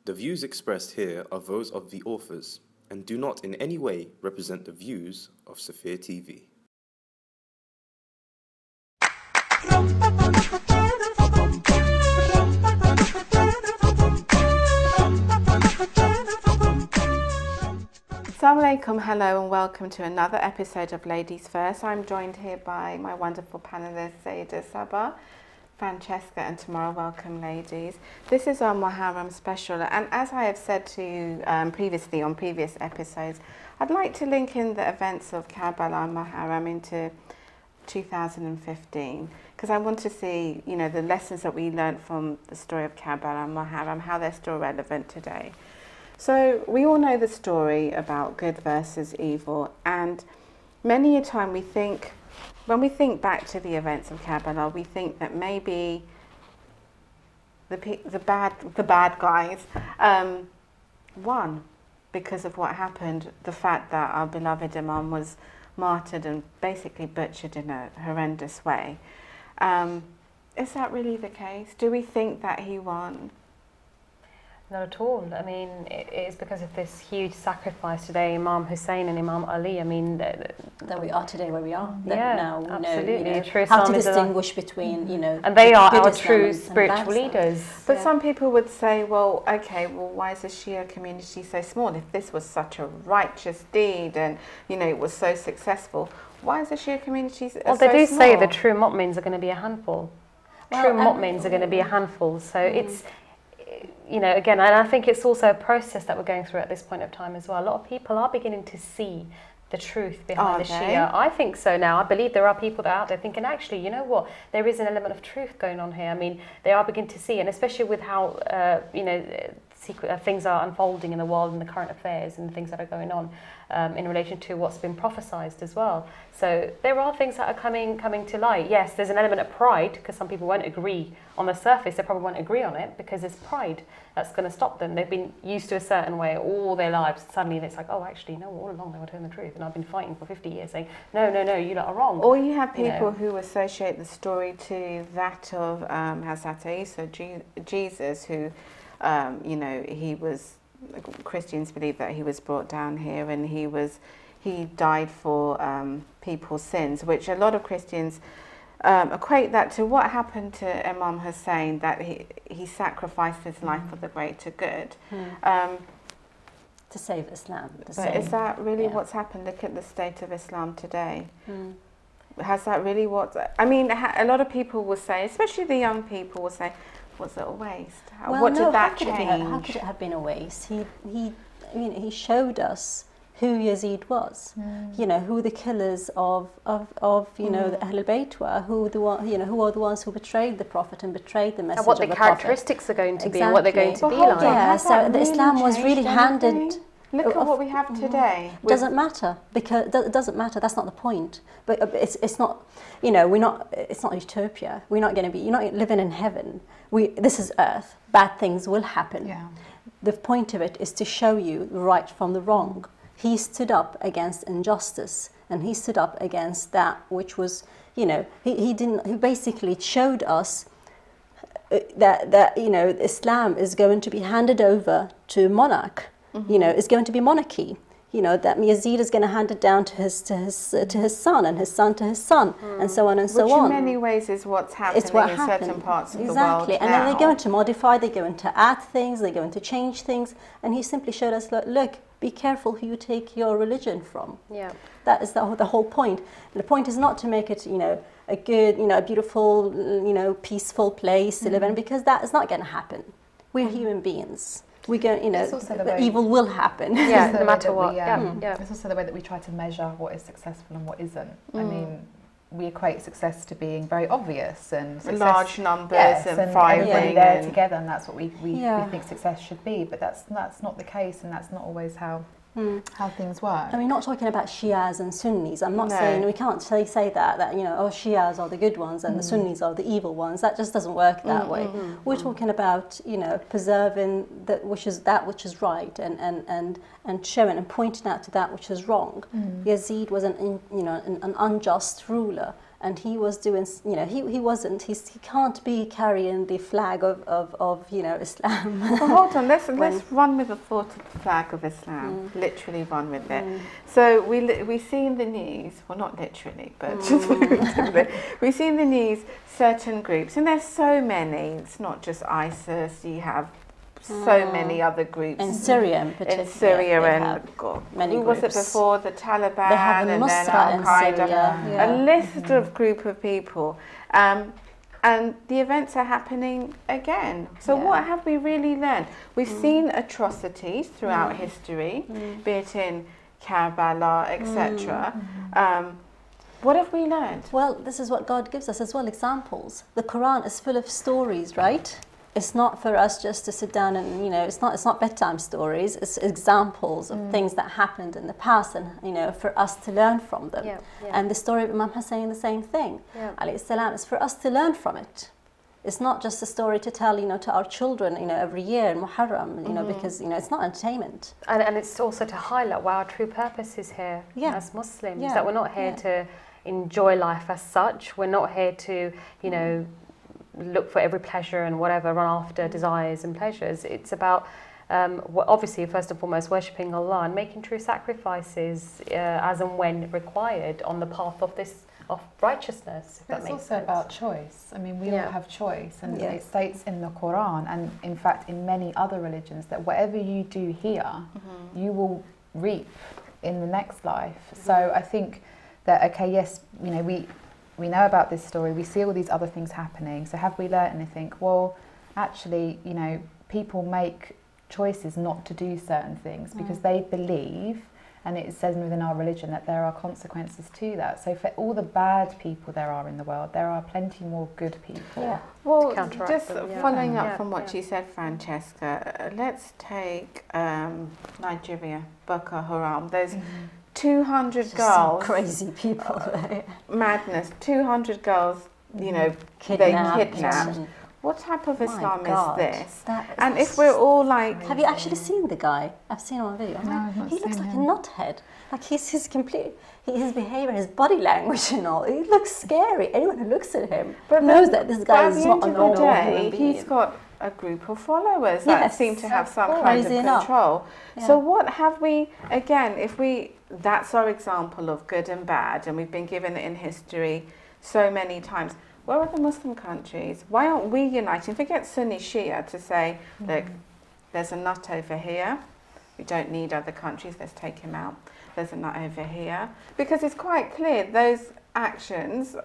The views expressed here are those of the authors and do not in any way represent the views of SafeerTV. Assalamu alaikum, hello and welcome to another episode of Ladies First. I'm joined here by my wonderful panellists, Saida, Sabah, Francesca and Tamara. Welcome, ladies. This is our Muharram special, and as I have said to you previously on previous episodes, I'd like to link in the events of Karbala and Muharram into 2015, because I want to see, you know, the lessons that we learned from the story of Karbala and Muharram, how they're still relevant today. So we all know the story about good versus evil, and many a time we think, when we think back to the events of Karbala, we think that maybe the bad guys won because of what happened, the fact that our beloved Imam was martyred and basically butchered in a horrendous way. Is that really the case? Do we think that he won? Not at all. I mean, it is because of this huge sacrifice today, Imam Hussein and Imam Ali. I mean, that we are today where we are. Yeah, now we absolutely. know, True how to Islam is distinguish between, you know, and they are our Islam true and spiritual leaders. But some people would say, well, okay, well, why is the Shia community so small? If this was such a righteous deed and, you know, it was so successful, why is the Shia community so small? Well, they do say the true mu'mins are going to be a handful. True mu'mins are going to be a handful. So it's, you know, again, and I think it's also a process that we're going through at this point of time as well. A lot of people are beginning to see the truth behind the Shia. I think so now. I believe there are people that are out there thinking, actually, you know what, there is an element of truth going on here. I mean, they are beginning to see, and especially with how, you know, things are unfolding in the world and the current affairs and the things that are going on in relation to what's been prophesized as well. So there are things that are coming to light. Yes, there's an element of pride, because some people won't agree on the surface. They probably won't agree on it because there's pride that's going to stop them. They've been used to a certain way all their lives. Suddenly it's like, oh, actually, no, all along they were telling the truth. And I've been fighting for 50 years saying, no, you lot are wrong. Or you have people who associate the story to that of Hazrat Isa, Jesus, who, you know, he was, Christians believe that he was brought down here and he died for people's sins, which a lot of Christians equate that to what happened to Imam Hussein, that he sacrificed his life for the greater good. to save Islam. But is that really what's happened? Look at the state of Islam today. Has that really I mean, a lot of people will say, especially the young people will say, was it a waste? What did that change? How could it have been a waste? He showed us who Yazid was. You know, who the killers of you know, the Ahlul Bayt were, who are the ones who betrayed the Prophet and betrayed the message of the Prophet. And what the characteristics are going to be and what they're going to be like. Yeah, so the Islam was really handed. Look at what we have today. Doesn't matter, because it doesn't matter. That's not the point. But it's not, you know, it's not utopia. You're not living in heaven. This is earth. Bad things will happen. Yeah. The point of it is to show you the right from the wrong. He stood up against injustice, and he stood up against that which was, you know, he basically showed us that you know, Islam is going to be handed over to monarch. You know, it's going to be monarchy. You know, that Yazid is going to hand it down to his son, and his son to his son, and so on and so on. Which in many ways is what's happening in certain parts of the world and then they're going to modify, they're going to add things, they're going to change things, and he simply showed us, look, be careful who you take your religion from. Yeah, that is the whole point. The point is not to make it, you know, a good, you know, a beautiful, you know, peaceful place to live in, because that is not going to happen. We're human beings. We go, you know, evil will happen. Yeah, no matter what. It's also the way that we try to measure what is successful and what isn't. I mean, we equate success to being very obvious and large numbers and thriving everybody there together, and that's what we think success should be. But that's not the case, and that's not always how things work. I mean, not talking about Shias and Sunnis. I'm not saying, we can't say that, you know, oh, Shias are the good ones and the Sunnis are the evil ones. That just doesn't work that way. We're talking about, you know, preserving that which is right, and showing and pointing out to that which is wrong. Yazid was an unjust ruler, and he was doing, you know, he can't be carrying the flag of you know, Islam. Well, hold on, let's run with the thought of the flag of Islam, literally run with it. So we see in the news, well, not literally, but just figuratively, we see in the news certain groups, and there's so many, it's not just ISIS, you have so many other groups. In Syria in particular. In Syria and who was it before? The Taliban, they have and then Al-Qaeda. A list of group of people. And the events are happening again. So what have we really learned? We've seen atrocities throughout history, be it in Karbala, etc. What have we learned? Well, this is what God gives us as well, examples. The Quran is full of stories, right? It's not for us just to sit down and, you know, it's not bedtime stories, it's examples of things that happened in the past, and, you know, for us to learn from them. And the story of Imam Hussein, the same thing. Alayhi salam, is for us to learn from it. It's not just a story to tell, you know, to our children, you know, every year in Muharram, you know, because, you know, it's not entertainment. And it's also to highlight what our true purpose is here as Muslims, that we're not here to enjoy life as such. We're not here to, you know, look for every pleasure and whatever, run after desires and pleasures. It's about obviously first and foremost worshipping Allah and making true sacrifices as and when required on the path of righteousness. It's also about choice. I mean, we all have choice, and it states in the Quran, and in fact in many other religions, that whatever you do here, you will reap in the next life. So I think that, okay, yes, you know, we know about this story, we see all these other things happening, so have we learnt anything? Well, actually, you know, people make choices not to do certain things because they believe, and it says within our religion, that there are consequences to that. So for all the bad people there are in the world, there are plenty more good people. Well, just following up from what you said, Francesca, let's take Nigeria, Boko Haram. There's 200 girls. Some crazy people. Madness. 200 girls, you know, they kidnapped. What type of Islam is this? And if we're all like... Have you actually seen the guy? I've seen him on video. No, he looks like a knothead. Like his behaviour, his body language and all. He looks scary. Anyone who looks at him knows that this guy is not a normal human being. He's got a group of followers that seem to have some kind of control. So what have we, again, that's our example of good and bad, and we've been given it in history so many times. Where are the Muslim countries? Why aren't we uniting? Forget Sunni Shia to say, look, there's a nut over here. We don't need other countries. Let's take him out. There's a nut over here. Because it's quite clear those actions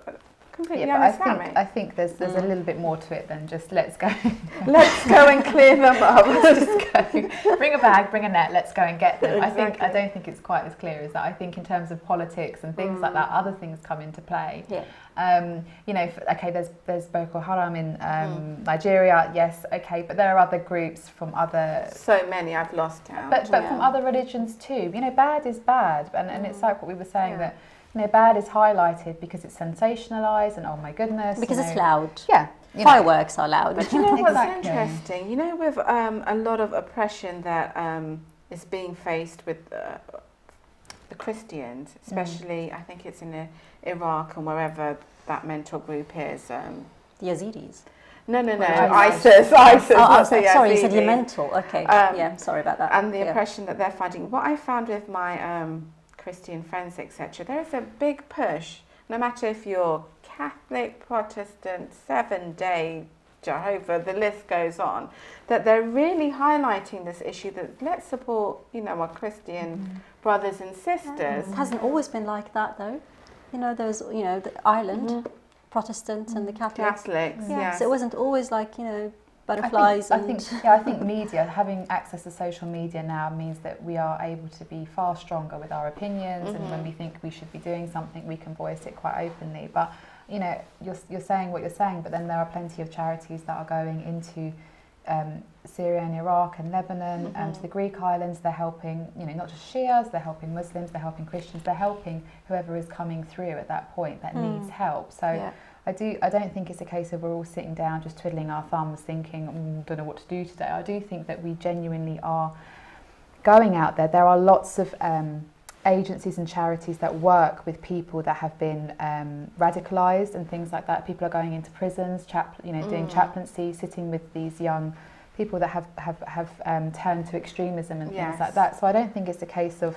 completely un-Islamic. I think there's a little bit more to it than just let's go. Let's go and clear them up. Let's just go. Bring a bag, bring a net, let's go and get them. I don't think it's quite as clear as that. I think in terms of politics and things like that, other things come into play. You know, okay, there's Boko Haram in Nigeria, yes, okay, but there are other groups from other... So many, I've lost count. But from other religions too. You know, bad is bad, and it's like what we were saying, that, you know, bad is highlighted because it's sensationalised and, oh my goodness. Because it's loud. Yeah. Fireworks are loud. But you know what's interesting? You know, with a lot of oppression that is being faced with the Christians, especially, I think it's in Iraq and wherever that mental group is. The Yazidis. No, ISIS. Oh, sorry, you said you're mental. Okay, yeah, sorry about that. And the oppression that they're finding. What I found with my Christian friends, etc., there is a big push, no matter if you're Catholic, Protestant, 7-day, Jehovah, the list goes on, that they're really highlighting this issue that let's support, you know, our Christian brothers and sisters. It hasn't always been like that, though. You know, there's, you know, the Ireland, Protestants and the Catholics. Yeah. So it wasn't always like, you know, butterflies. I think media, having access to social media now means that we are able to be far stronger with our opinions, and when we think we should be doing something, we can voice it quite openly. But, you know, you're saying what you're saying, but then there are plenty of charities that are going into Syria and Iraq and Lebanon and to the Greek islands. They're helping, you know, not just Shias, they're helping Muslims, they're helping Christians, they're helping whoever is coming through at that point that needs help. So I don't think it's a case of we're all sitting down just twiddling our thumbs thinking, don't know what to do today. I do think that we genuinely are going out there. There are lots of agencies and charities that work with people that have been radicalised and things like that. People are going into prisons, doing chaplaincy, sitting with these young people that have turned to extremism and things like that. So I don't think it's a case of,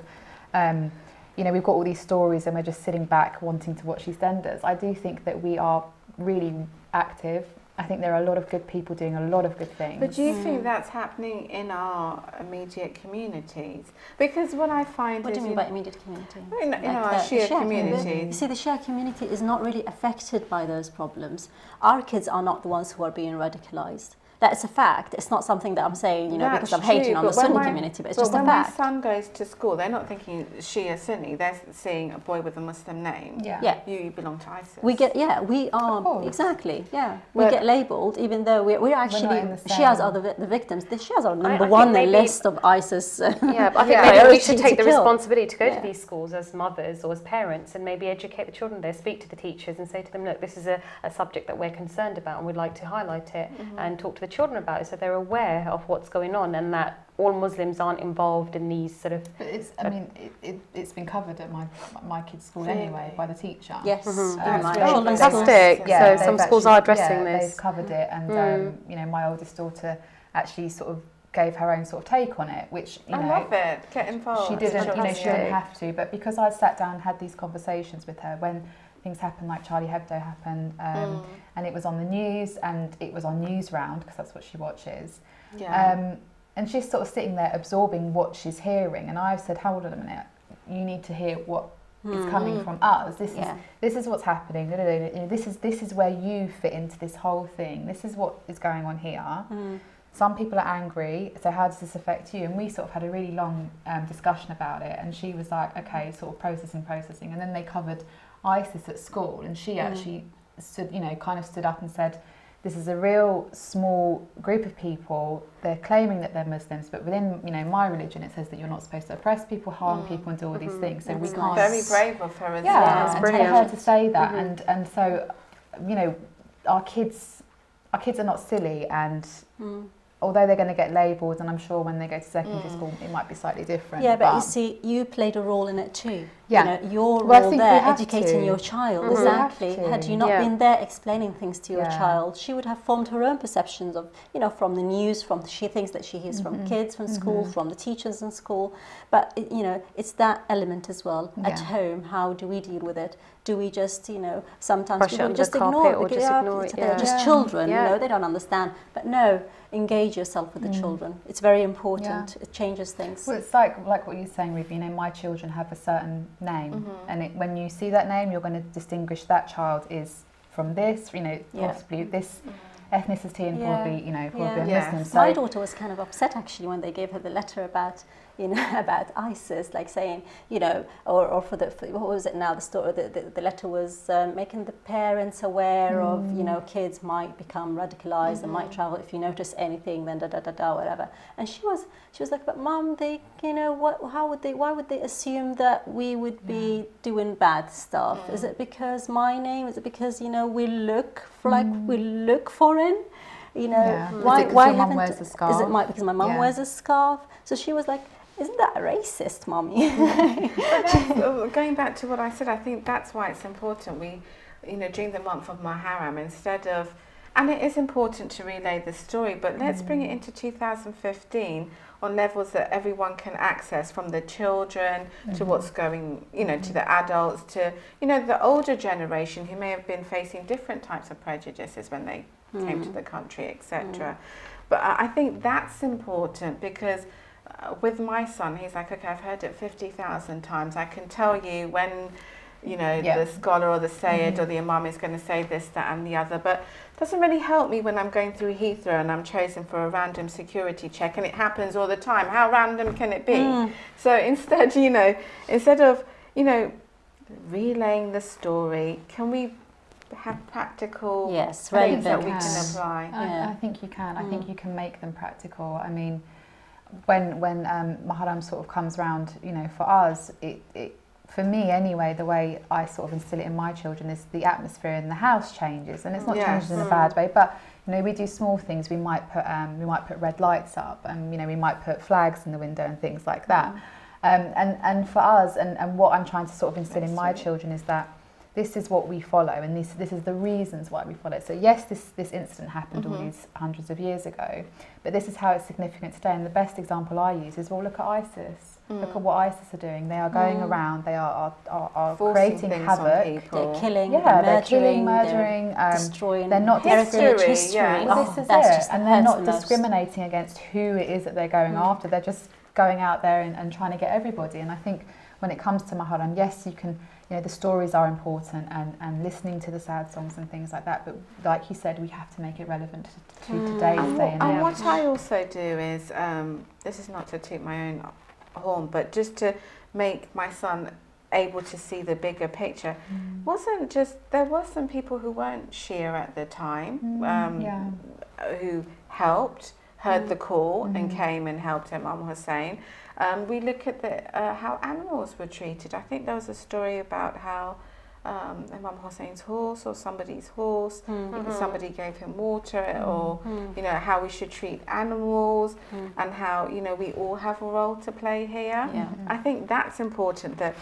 we've got all these stories and we're just sitting back wanting to watch EastEnders. I do think that we are really active. I think there are a lot of good people doing a lot of good things. But do you think that's happening in our immediate communities? Because what I find What is... do you mean by immediate community? In our Shia community. You see, the Shia community is not really affected by those problems. Our kids are not the ones who are being radicalised. That's a fact. It's not something that I'm saying, because I'm hating on the Sunni community, but it's just a fact. But when my son goes to school, they're not thinking Shia Sunni. They're seeing a boy with a Muslim name. Yeah. You belong to ISIS. We are, exactly, we get labelled, even though we're actually, Shias are the victims. The Shias are number one on the list of ISIS. Yeah, but I think maybe we should take the responsibility to go to these schools as mothers or as parents and maybe educate the children there, speak to the teachers and say to them, look, this is a subject that we're concerned about and we'd like to highlight it and talk to the children about it so they're aware of what's going on and that all Muslims aren't involved in these sort of... But it's been covered at my kids' school anyway by the teacher. Yes. Fantastic. So some schools are addressing this. They've covered it and my oldest daughter actually sort of gave her own sort of take on it, which, I love it. Get involved. She didn't, she didn't have to, but because I sat down and had these conversations with her when things happened like Charlie Hebdo happened and it was on the news and it was on Newsround because that's what she watches. And she's sort of sitting there absorbing what she's hearing and I've said, hold on a minute, you need to hear what is coming from us. This is what's happening. This is where you fit into this whole thing. This is what is going on here. Some people are angry, so how does this affect you? And we sort of had a really long discussion about it and she was like, okay, sort of processing and then they covered ISIS at school and she actually stood up and said, this is a real small group of people. They're claiming that they're Muslims, but within my religion, it says that you're not supposed to oppress people, harm people, and do all these things. So we can't. Very brave of her as well. Yeah, and for her to say that, and so, our kids are not silly, and although they're going to get labelled, and I'm sure when they go to secondary school, it might be slightly different. Yeah, but you see, you played a role in it too. Yeah. Your role there, educating your child. Exactly. Had you not been there explaining things to your child, she would have formed her own perceptions of, from the news, from the things that she hears from kids, from school, from the teachers in school. But, it's that element as well. At home, how do we deal with it? Do we just, sometimes people just ignore it because they're just children, they don't understand. But no, engage yourself with the children. It's very important. It changes things. Well, it's like what you're saying, Ruby, my children have a certain name and when you see that name, you're going to distinguish that child is from this, possibly this ethnicity and probably a Muslim. So my daughter was kind of upset actually when they gave her the letter about about ISIS, like saying, or for what was it now? The story, the letter was making the parents aware of, kids might become radicalized and might travel. If you notice anything, then whatever. And she was like, but Mom, they, why would they assume that we would be doing bad stuff? Is it because my name? Is it because we look we look foreign? Why haven't? Is it because my mum wears a scarf? So she was like, isn't that racist, Mommy? Going back to what I said, I think that's why it's important. We, during the month of Muharram, instead of, and it is important to relay the story, but let's bring it into 2015 on levels that everyone can access, from the children to what's going, to the adults, to, the older generation who may have been facing different types of prejudices when they came to the country, etc. But I think that's important because with my son, he's like, okay, I've heard it 50,000 times. I can tell you when, the scholar or the Sayyid or the Imam is going to say this, that and the other. But it doesn't really help me when I'm going through Heathrow and I'm chosen for a random security check, and it happens all the time. How random can it be? So instead, instead of, relaying the story, can we have practical things that we can apply? I think you can. I think you can make them practical. I mean, when Muharram sort of comes round, for us, it for me anyway, the way I sort of instill it in my children is the atmosphere in the house changes, and it's not changed in a bad way, but we do small things. We might put red lights up, and we might put flags in the window and things like that. And for us, and what I'm trying to sort of instill in my children is that this is what we follow, and this is the reasons why we follow. So yes, this incident happened all these hundreds of years ago, but this is how it's significant today. And the best example I use is, well, look at ISIS. Look at what ISIS are doing. They are going around. They are creating havoc. They're killing. They're killing, murdering, destroying. They're not history. Well, this is it. And they're not discriminating against who it is that they're going after. They're just going out there and trying to get everybody. And I think when it comes to Muharram, yes, you can. The stories are important, and listening to the sad songs and things like that. But like you said, we have to make it relevant to today's day and age. And what I also do is, this is not to toot my own horn, but just to make my son able to see the bigger picture. There was some people who weren't Shia at the time, who helped, heard the call and came and helped Imam Hussein. We look at how animals were treated. I think there was a story about how Imam Hussein's horse or somebody's horse, somebody gave him water, or how we should treat animals, and how we all have a role to play here. I think that's important, that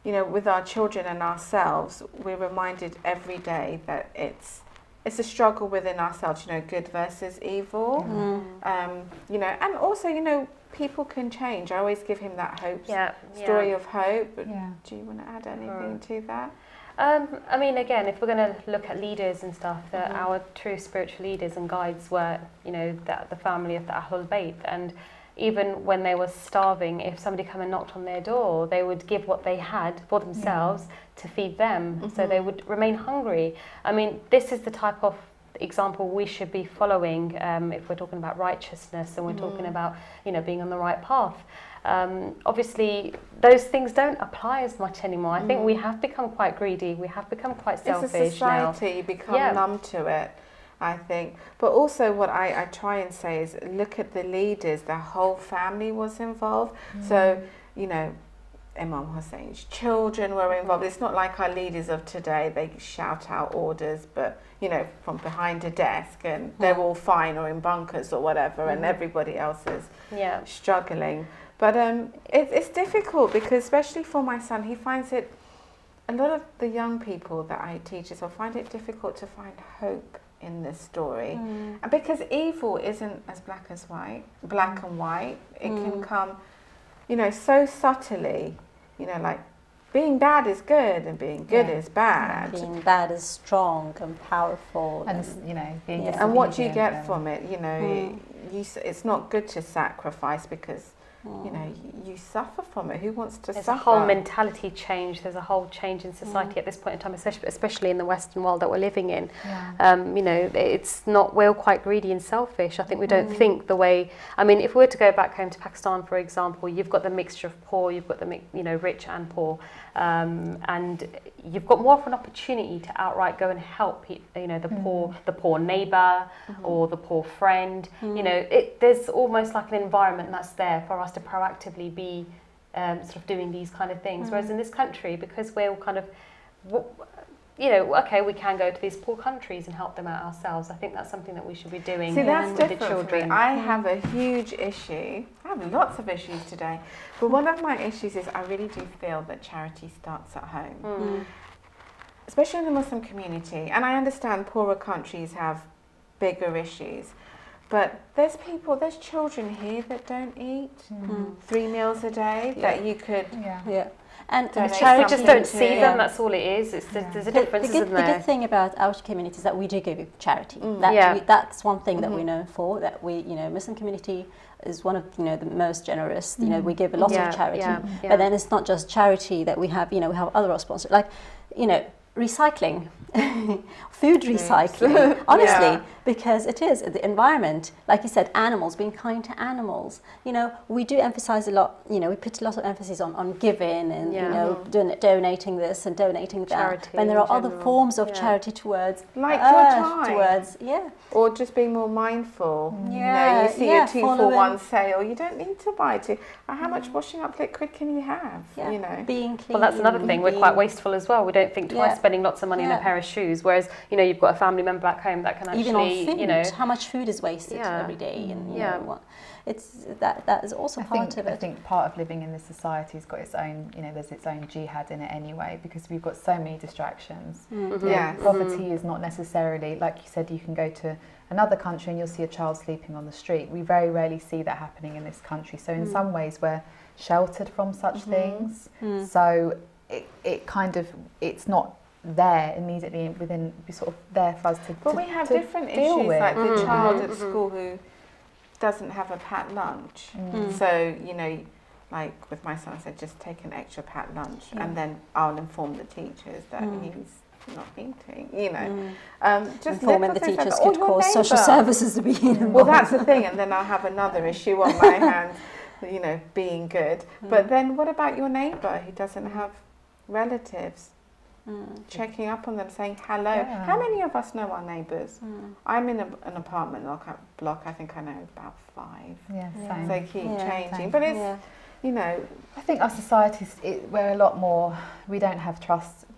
with our children and ourselves, we're reminded every day that it's a struggle within ourselves, good versus evil. And also, people can change. I always give him that hope story of hope. Do you want to add anything to that? I mean, again, if we're going to look at leaders and stuff, that our true spiritual leaders and guides were, the family of the Ahlul Bayt. And even when they were starving, if somebody came and knocked on their door, they would give what they had for themselves to feed them. So they would remain hungry. I mean, this is the type of example we should be following if we're talking about righteousness and we're talking about, being on the right path. Obviously, those things don't apply as much anymore. I think we have become quite greedy. We have become quite selfish now. It's a society, you become numb to it, I think. But also what I try and say is, look at the leaders. The whole family was involved. So, Imam Hussein's children were involved. It's not like our leaders of today, they shout out orders, but, from behind a desk, and they're all fine or in bunkers or whatever, and everybody else is struggling. But it's difficult, because especially for my son, he finds it, a lot of the young people that I teach as well find it difficult to find hope in this story. And because evil isn't as black and white. It can come, so subtly, like being bad is good and being good is bad. Being bad is strong and powerful. And being and what do you get from it? It's not good to sacrifice, because you suffer from it. Who wants to There's suffer? a whole mentality change. There's a whole change in society at this point in time, especially in the Western world that we're living in. It's not, we're all quite greedy and selfish. I think we don't think the way, I mean, if we were to go back home to Pakistan, for example, you've got the mixture of poor, you've got the rich and poor, and you've got more of an opportunity to outright go and help the poor neighbour or the poor friend. There's almost like an environment that's there for us to proactively be sort of doing these kind of things. Whereas in this country, because we're all kind of, okay, we can go to these poor countries and help them out ourselves. I think that's something that we should be doing with the children. I have a huge issue. I have lots of issues today. But one of my issues is, I really do feel that charity starts at home. Especially in the Muslim community. And I understand poorer countries have bigger issues. But there's children here that don't eat 3 meals a day that you could And we just don't see them, that's all it is. There's a difference, isn't there? The good thing about our community is that we do give charity. That's one thing that we're known for, that we, Muslim community is one of, the most generous. We give a lot of charity. But then it's not just charity that we have, we have other sponsors, like, recycling, food recycling, honestly, because it is the environment, like you said, animals, being kind to animals. We do emphasize a lot, we put a lot of emphasis on giving and, donating this and donating that. Charity and there are other forms of charity towards like your time. Towards, or just being more mindful. Yeah, you see a 2-for-1 sale, you don't need to buy 2. How much washing up liquid can you have? Being clean. Well, that's another thing, we're quite wasteful as well. We don't think twice spending lots of money on a pair of of shoes. Whereas, you know, you've got a family member back home that can actually, even on food, you know, how much food is wasted every day, and you know what, it's that is also part of it. I think part of living in this society has got its own, you know, there's its own jihad in it anyway, because we've got so many distractions. Poverty is not necessarily, like you said, you can go to another country and you'll see a child sleeping on the street. We very rarely see that happening in this country. So in some ways we're sheltered from such things. So it kind of, it's not there immediately within, sort of there for us to But we have different issues, like the child at school who doesn't have a packed lunch. So, you know, like with my son, I said, just take an extra packed lunch and then I'll inform the teachers that he's not eating, you know. Just informing the teachers could cause social services to be involved. Well, that's the thing, and then I'll have another issue on my hands, you know, being good. But then what about your neighbour who doesn't have relatives? Checking up on them, saying hello. How many of us know our neighbours? I'm in an apartment block, I think I know about 5. Same. They keep changing. But it's, you know... I think our society's, we're a lot more, we don't have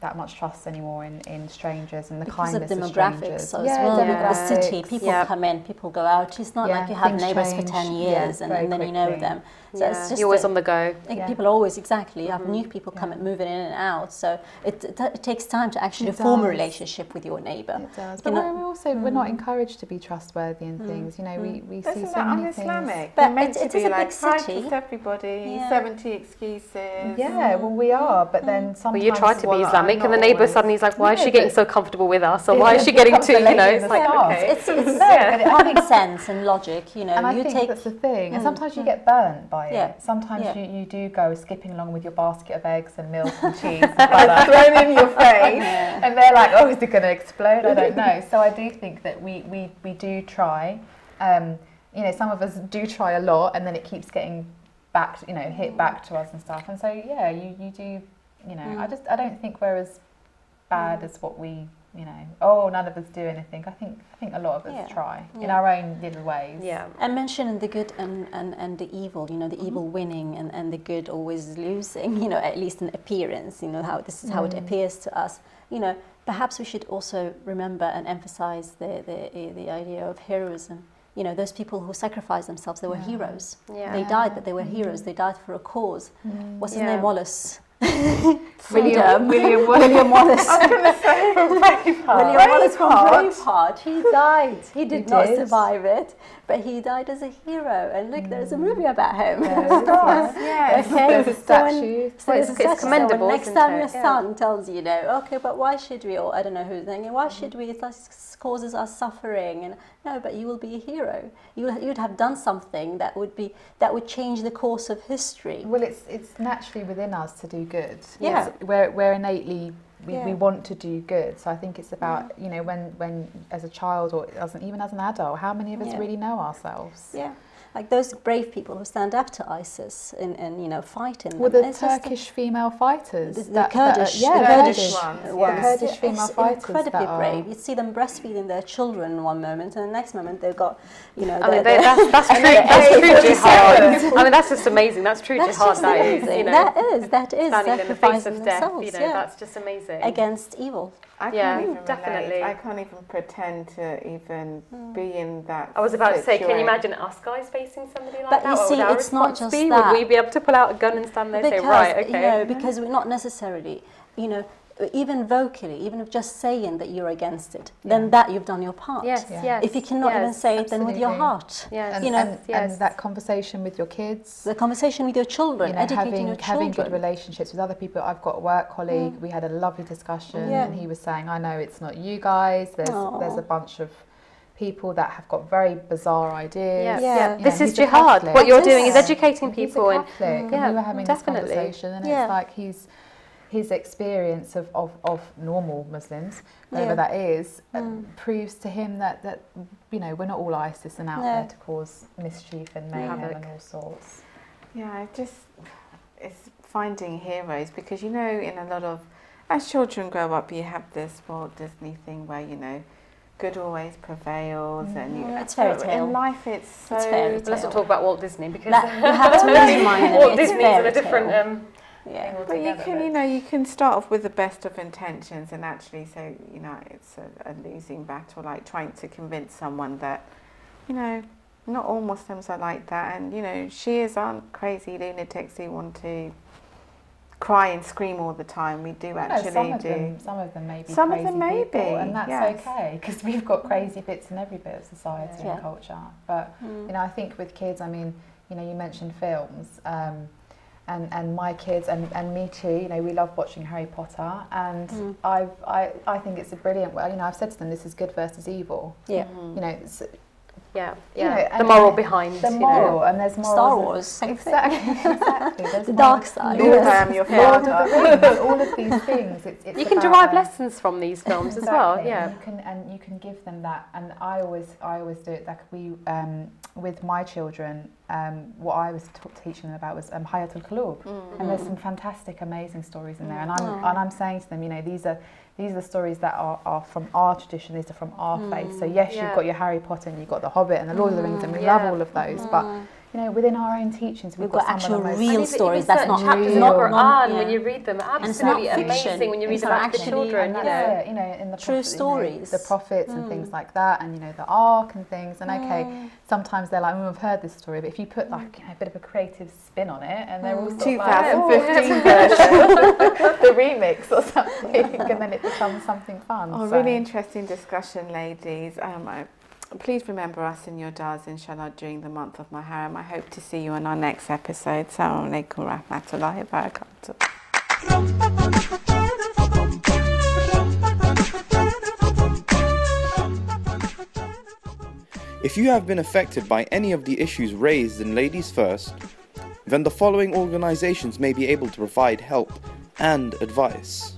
that much trust anymore in strangers and the kindness of strangers. As well, the city, people come in, people go out. It's not like you have neighbours for 10 years and then you know them. So it's just you're always on the go. People are always, you have new people moving in and out. So it takes time to actually form a relationship with your neighbour. It does. But we're not encouraged to be trustworthy in things. You know, we see so many Islamic. things. But it is a big city. Trust everybody, 70 excuses. Yeah, well, we are, but then sometimes... Well, you try to be Islamic and the neighbour suddenly is like, why is she getting so comfortable with us? Or why is she getting to, you know, it's like, okay. It's having sense and logic, you know. And I think that's the thing. And sometimes you get burnt by it. Sometimes you do go skipping along with your basket of eggs and milk and cheese and butter thrown in your face. And they're like, oh, is it going to explode? I don't know. So I do think that we do try. You know, some of us do try a lot and then it keeps getting back, you know, hit back to us and stuff. And so, yeah, you do, you know, I don't think we're as bad as what we, you know, oh, none of us do anything. I think a lot of us try in our own little ways. Yeah. And mentioning the good and the evil, you know, the evil winning and the good always losing, you know, at least in appearance, you know, how this is how it appears to us. You know, perhaps we should also remember and emphasize the idea of heroism. You know, those people who sacrificed themselves, they were heroes. Yeah. They died, but they were heroes. They died for a cause. What's his name? Wallace. Freedom. William Wallace. I was going to say from Braveheart. William Wallace from Braveheart. He died. He did not survive it, but he died as a hero. And look, there's a movie about him. Yes. Okay. There's a statue. So it's commendable. So next time your son tells you, okay, but why should we? Or I don't know who's saying, why should we? It causes us suffering. And no, but you will be a hero. You'd have done something that would change the course of history. Well, it's naturally within us to do good. Yeah. We're innately we want to do good. So I think it's about you know when as a child or even as an adult, how many of us really know ourselves? Yeah. Like those brave people who stand up to ISIS and you know fight in. Well, the Turkish female fighters, the Kurdish female fighters, incredibly brave. You see them breastfeeding their children in one moment, and the next moment they've got, you know. I mean, that's true. That's true jihad. I mean, that's just amazing. That's true jihad. That is, you know, that is standing in the face of death. Themselves, you know, that's just amazing. Against evil. I can't even relate. I can't even pretend to even be in that. I was about to say, can you imagine us guys facing somebody like that? But you see, it's not just that. Would we be able to pull out a gun and stand there and say, right, okay? You know, because we're not necessarily, you know, even vocally, even if just saying that you're against it, then that you've done your part. Yes, yes. If you cannot even say it, then with your heart. Yes. And, you know, and that conversation with your kids. The conversation with your children, you know, educating your children. Having good relationships with other people. I've got a work colleague, we had a lovely discussion and he was saying, I know it's not you guys, there's a bunch of people that have got very bizarre ideas. Yeah. This is jihad. What you're doing is educating people. He's a Catholic, and we were having this conversation and it's like his experience of normal Muslims, whatever that is, proves to him that you know we're not all ISIS and out there to cause mischief and mayhem and all sorts. Yeah, it's finding heroes because you know in a lot of as children grow up you have this Walt Disney thing where you know good always prevails and it's fairy tale. In life it's so let's not talk about Walt Disney because you have to mind Walt Disney is in a different Yeah. But you can, you can start off with the best of intentions and actually say, it's a losing battle, like trying to convince someone that, not all Muslims are like that, and Shias aren't crazy lunatics who want to cry and scream all the time. We do actually some of them may be some crazy of them may people, be, and that's okay, because we've got crazy bits in every bit of society and culture. But I think with kids, I mean, you mentioned films, and my kids and me too. We love watching Harry Potter, and I think it's a brilliant. I've said to them, this is good versus evil. Yeah. It's, the moral behind the moral, and there's morals. Star Wars, same exactly. thing. The dark side. Lord, I am your father. All of these things. It's you can derive lessons from these films as well. Yeah, you can give them that. And I always do it. Like with my children, what I was teaching them about was Hayatul Qulub, and there's some fantastic, amazing stories in there. And I'm saying to them, these are stories that are from our tradition, these are from our faith. So yes, you've got your Harry Potter and you've got the Hobbit and the Lord of the Rings, and we love all of those, but within our own teachings we've got actual some of the real stories. That's not chapters in the Quran when you read them, absolutely amazing when you read them out to the children. In the true stories, the prophets and things like that, and the Ark and things. And sometimes they're like, I've heard this story, but if you put like a bit of a creative spin on it, and they're all 2015 version, the remix or something, and then it becomes something fun. Really interesting discussion, ladies. Please remember us in your dars, inshallah, during the month of Muharram. I hope to see you on our next episode. Assalamu alaikum wa rahmatullahi wa barakatuh. If you have been affected by any of the issues raised in Ladies First, then the following organizations may be able to provide help and advice.